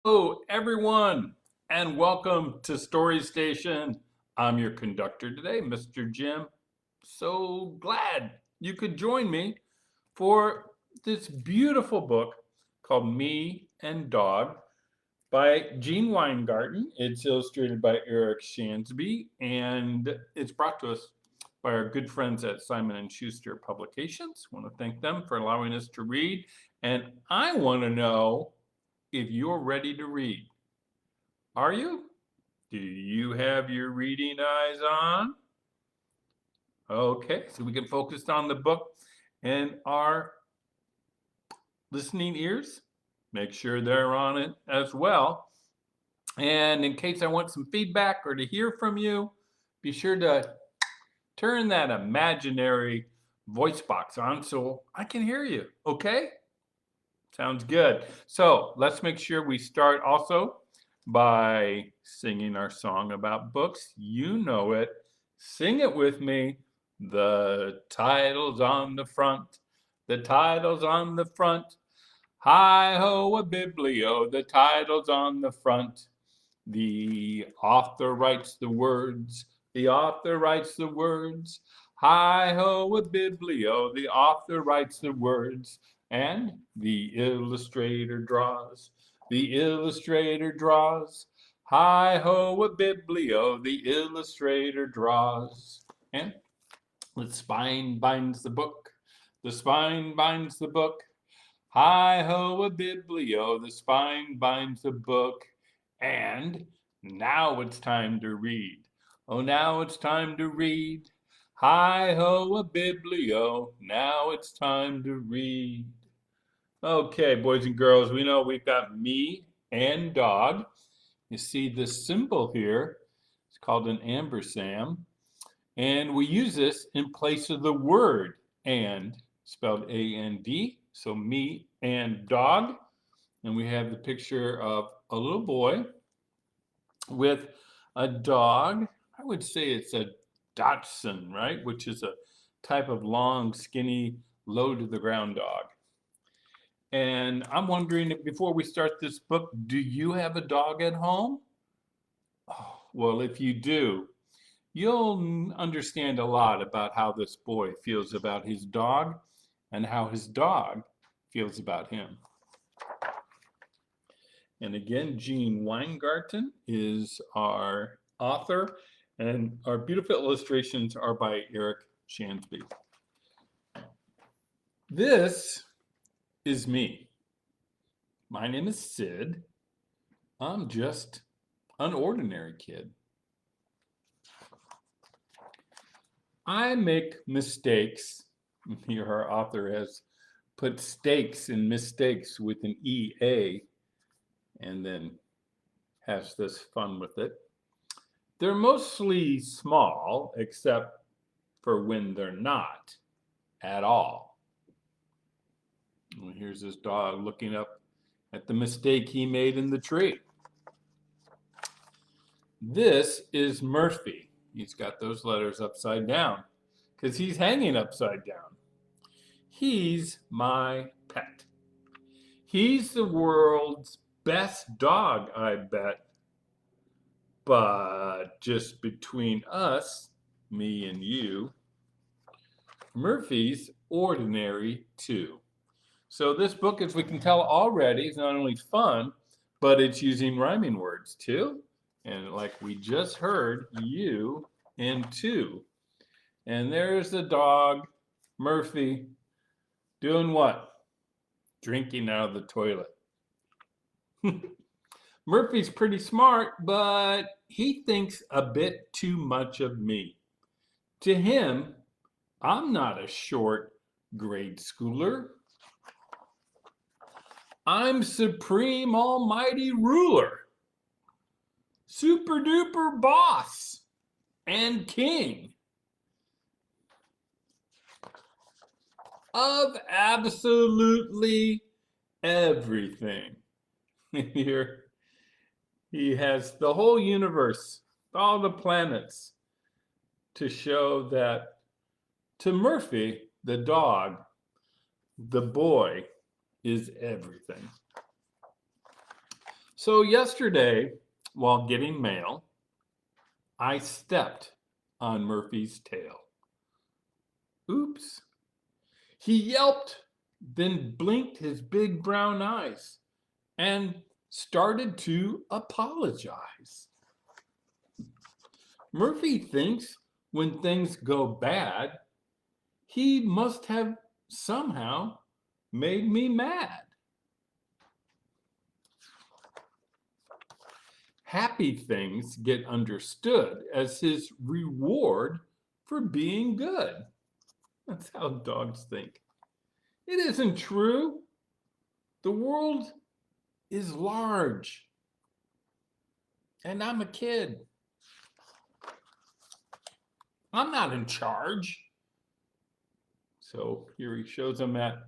Hello, everyone, and welcome to Story Station. I'm your conductor today, Mr. Jim. So glad you could join me for this beautiful book called Me and Dog by Gene Weingarten. It's illustrated by Eric Shansby, and it's brought to us by our good friends at Simon & Schuster Publications. I want to thank them for allowing us to read, and I want to know if you're ready to read. Are you? Do you have your reading eyes on? Okay, so we can focus on the book and our listening ears. Make sure they're on it as well. And in case I want some feedback or to hear from you, be sure to turn that imaginary voice box on so I can hear you. Okay? Sounds good. So let's make sure we start also by singing our song about books. You know it. Sing it with me. The title's on the front. The title's on the front. Hi ho a biblio. The title's on the front. The author writes the words. The author writes the words. Hi ho a biblio. The author writes the words. And the illustrator draws. The illustrator draws. Hi ho a biblio. The illustrator draws. And the spine binds the book. The spine binds the book. Hi ho a biblio. The spine binds the book. And now it's time to read. Oh, now it's time to read. Hi ho a biblio. Now it's time to read. Okay, boys and girls, we know we've got me and dog. You see this symbol here. It's called an ampersand. And we use this in place of the word and, spelled A-N-D. So me and dog. And we have the picture of a little boy with a dog. I would say it's a Dachshund, right? Which is a type of long, skinny, low to the ground dog. And I'm wondering, before we start this book, do you have a dog at home? Oh, well, if you do, you'll understand a lot about how this boy feels about his dog and how his dog feels about him. And again, Gene Weingarten is our author, and our beautiful illustrations are by Eric Shansby. This is me. My name is Sid. I'm just an ordinary kid. I make mistakes. Here, our author has put stakes in mistakes with an EA and then has this fun with it. They're mostly small, except for when they're not at all. And here's this dog looking up at the mistake he made in the tree. This is Murphy. He's got those letters upside down because he's hanging upside down. He's my pet. He's the world's best dog, I bet. But just between us, me and you, Murphy's ordinary too. So this book, as we can tell already, is not only fun, but it's using rhyming words too. And like we just heard, you and two. And there's the dog, Murphy, doing what? Drinking out of the toilet. Murphy's pretty smart, but he thinks a bit too much of me. To him, I'm not a short grade schooler. I'm supreme almighty ruler, super duper boss, and king of absolutely everything. Here he has the whole universe, all the planets, to show that to Murphy, the dog, the boy is everything. So yesterday, while getting mail, I stepped on Murphy's tail. Oops. He yelped, then blinked his big brown eyes and started to apologize. Murphy thinks when things go bad, he must have somehow made me mad. Happy things get understood as his reward for being good. That's how dogs think. It isn't true. The world is large, and I'm a kid. I'm not in charge. So here he shows them at, have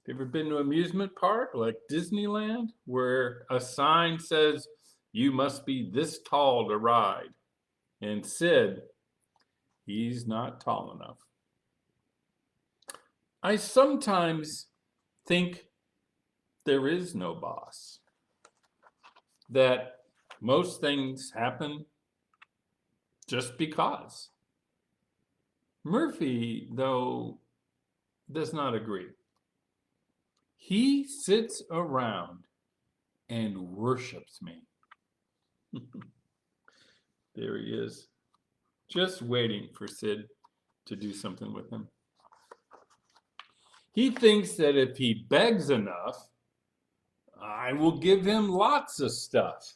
you ever been to an amusement park like Disneyland, where a sign says, you must be this tall to ride? And Sid, he's not tall enough. I sometimes think there is no boss, that most things happen just because. Murphy, though, does not agree. He sits around and worships me. There he is, just waiting for Sid to do something with him. He thinks that if he begs enough, I will give him lots of stuff.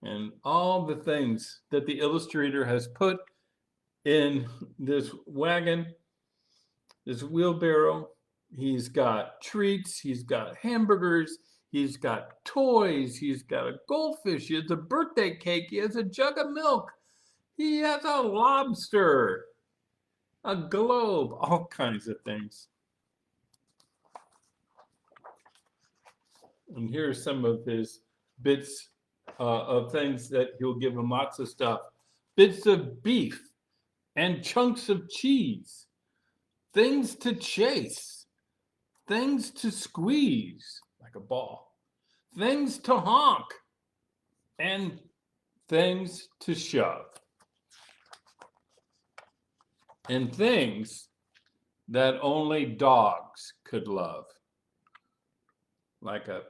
And all the things that the illustrator has put in this wagon, this wheelbarrow. He's got treats, he's got hamburgers, he's got toys, he's got a goldfish, he has a birthday cake, he has a jug of milk, he has a lobster, a globe, all kinds of things. And here's some of his bits of things that he'll give him lots of stuff. Bits of beef and chunks of cheese, things to chase, things to squeeze like a ball, things to honk, and things to shove, and things that only dogs could love, like a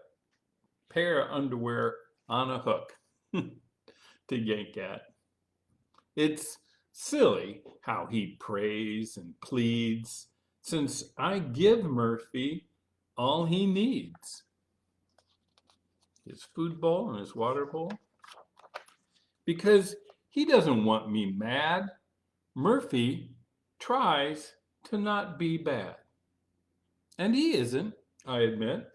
pair of underwear on a hook to yank at. It's silly how he prays and pleads, since I give Murphy all he needs. His food bowl and his water bowl. Because he doesn't want me mad. Murphy tries to not be bad. And he isn't, I admit.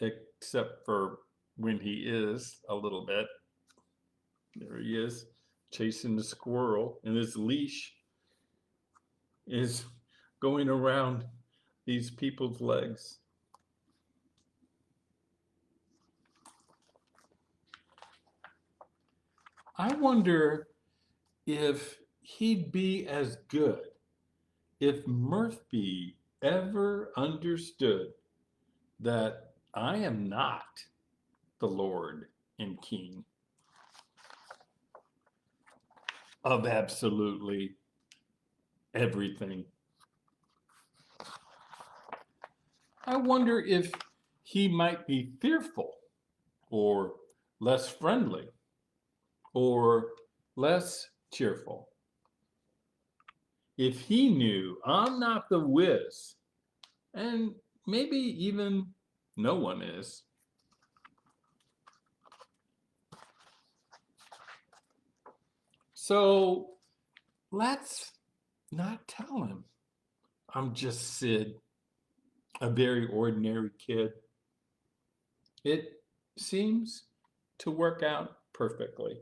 Except for when he is a little bit. There he is, chasing the squirrel, and his leash is going around these people's legs. I wonder if he'd be as good if Murphy ever understood that I am not the Lord and King of absolutely everything. I wonder if he might be fearful or less friendly or less cheerful. If he knew I'm not the whiz, and maybe even no one is. So let's not tell him I'm just Sid, a very ordinary kid. It seems to work out perfectly.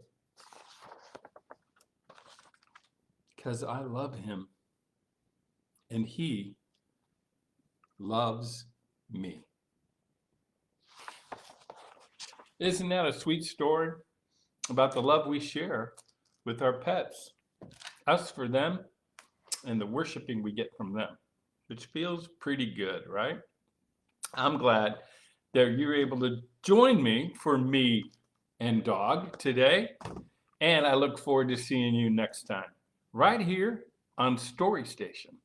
Because I love him and he loves me. Isn't that a sweet story about the love we share with our pets? Us for them and the worshiping we get from them, which feels pretty good, right? I'm glad that you're able to join me for Me and Dog today. And I look forward to seeing you next time, right here on Story Station.